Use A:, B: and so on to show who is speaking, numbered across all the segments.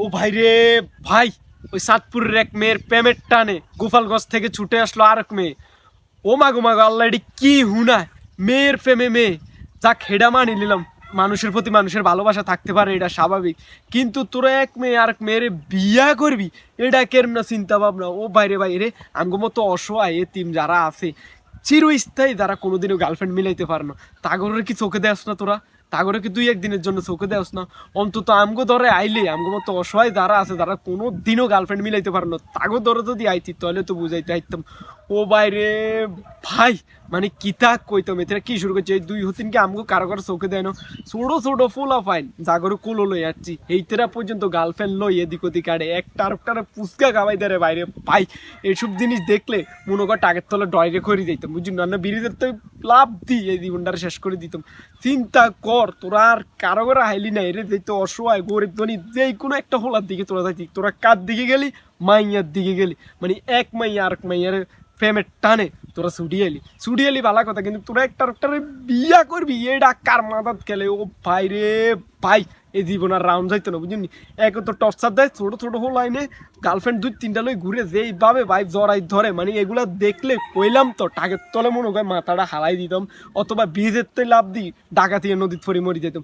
A: ও ভাই রে ভাই, ওই সাতপুরের এক মেয়ের প্রেমের টানে গোপালগঞ্জ থেকে ছুটে আসলো আরেক মেয়ে। ও মাগো মাগো আল্লাহ, এটি কি হুনা! মেয়ের প্রেমে মেয়ে, যাক হেডা মানি নিলাম। মানুষের প্রতি মানুষের ভালোবাসা থাকতে পারে, এটা স্বাভাবিক। কিন্তু তোরা এক মেয়ে আর এক মেয়ের বিয়া করবি, এটা কেমন চিন্তা ভাবনা! ও বাইরে বাইরে আমগো মতো অসহায় এতিম যারা আছে, চিরস্থায়ী, যারা কোনোদিনও গার্লফ্রেন্ড মিলাইতে পারে না, তাগরের কি চোখে দেস না তোরা? তাগরে কি দুই একদিনের জন্য চোখে দেওস না? অন্তত আমগো ধরে আইলে, আমগো মতো অসহায় যারা আছে, যারা কোনো দিনও গার্লফ্রেন্ড মিলাইতে পারে না, তাগো ধরে যদি আইতি তাহলে তো বুঝাইতে আইতাম। ও বাইরে ভাই, মানে কিতা কইতাম, এতে কি শুরু করছে? এই দুই হতিনকে আমগো কারো কারো চোখে দেয় না। ছোট ছোট ফুলা ফাইন জাগরে কুলো লই যাচ্ছি, এইতেরা পর্যন্ত গার্লফ্রেন্ড লই এদিক ওদিক আড়ে একটার পুচকা খাওয়াই দেয় রে বাইরে ভাই। এইসব জিনিস দেখলে মনে কর টাকের তলে ডয়রে করে দিতাম, বুঝলি না? ব্রিজের তো লাভ দিই এই জীবনটারে শেষ করে দিতাম। চিন্তা কর, তোরা আর কারো করে হাইলি না, এরে যেত অসহায় গরিব ধনী যেই কোনো একটা হোলার দিকে তোরা যাইতি। তোরা কার দিকে গেলি? মাইয়ার দিকে গেলি, মানে এক মাইয়া আর এক মাইয়ার প্রেমের টানে তোরা ছুটি এলি ভালো কথা, কিন্তু তোরা একটা বিয়া করবি, এটা কার মাথাত খেলে? ও ভাই রে ভাই, এই জীবন আর রাউন্ড যাইতো না, বুঝলি? এক তো টর্চার দেয় ছোট ছোট হোল লাইনে, গার্লফ্রেন্ড দুই তিনটা লই ঘুরে যেইভাবে ভাই জড়াই ধরে, মানে এগুলা দেখলে কইলাম তো টাকের তলে মনে হয় মাথাটা হালাই দিতাম, অথবা বীজের তো লাভ দিই ডাকাতি নদীত ফরি মরি যেতাম।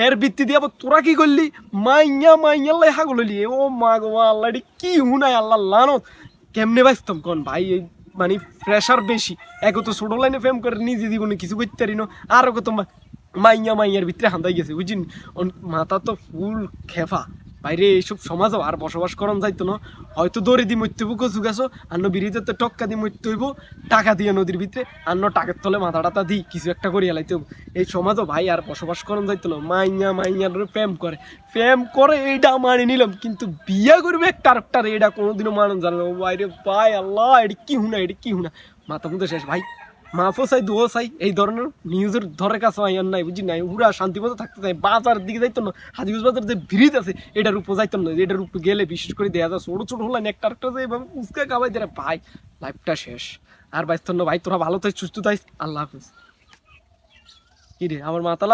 A: এর ভিত্তি দিয়ে আবার তোরা কি করলি? মাইয়া মাইয়াল্লাই হাগল হলি। ও মা গো মা, আল্লাহ কি হুনাই আল্লাহ লানত! কেমনে বাঁচতাম কোন ভাই? এই মানে প্রেশার বেশি। এক তো ছোট লাইনে ফেম করে নিজে জীবনে কিছু করতে পারি না, আর কত মাইয়া মাইয়ার ভিতরে হান্দাই গেছে, বুঝিনি? মাথা তো ফুল খেফা বাইরে। এইসব সমাজও আর বসবাস করান যাইতো না। হয়তো দৌড়ে দিয়ে মরতে হইব কচু গাছও, আর বিড়িতে তো টক্কা দিয়ে মরতে হইব, টাকা দিয়ে নদীর ভিতরে, আর টাকের তলে মাথা টাতা দিই কিছু একটা করিয়া লাইতে হইব। এই সমাজও ভাই আর বসবাস করান যাইতো না। মাইয়া মাইয়ার প্রেম করে এইটা মানি নিলাম, কিন্তু বিয়া করবে একটা আরেকটার, এটা কোনোদিনও মানুষ জানে না। বাইরে ভাই আল্লাহ, এটি কি হুনা, এটি কি হুনা! মাথা মধ্যে শেষ ভাই। মাফও চাই দুও চাই, এই ধরনের নিউজের ধরে কাছে আইয়ার নাই, বুঝি নাই? পুরা শান্তি মতো থাকতে চাই। বাজার দিকে যাইতো না, হাজিগঞ্জ বাজার যে ব্রিজ আছে এটার উপর যাইতাম না, এটার উপর গেলে বিশেষ করে দেখা যায় ছোট ছোট হলেন একটা আরেকটা যে এভাবে উচকা খাবাই দেয় ভাই, লাইফটা শেষ। আর বাইস্তন্য ভাই, তোরা ভালো থাই, সুস্থ থাইস, আল্লাহ হাফিজ। কি রে আমার মাতালা।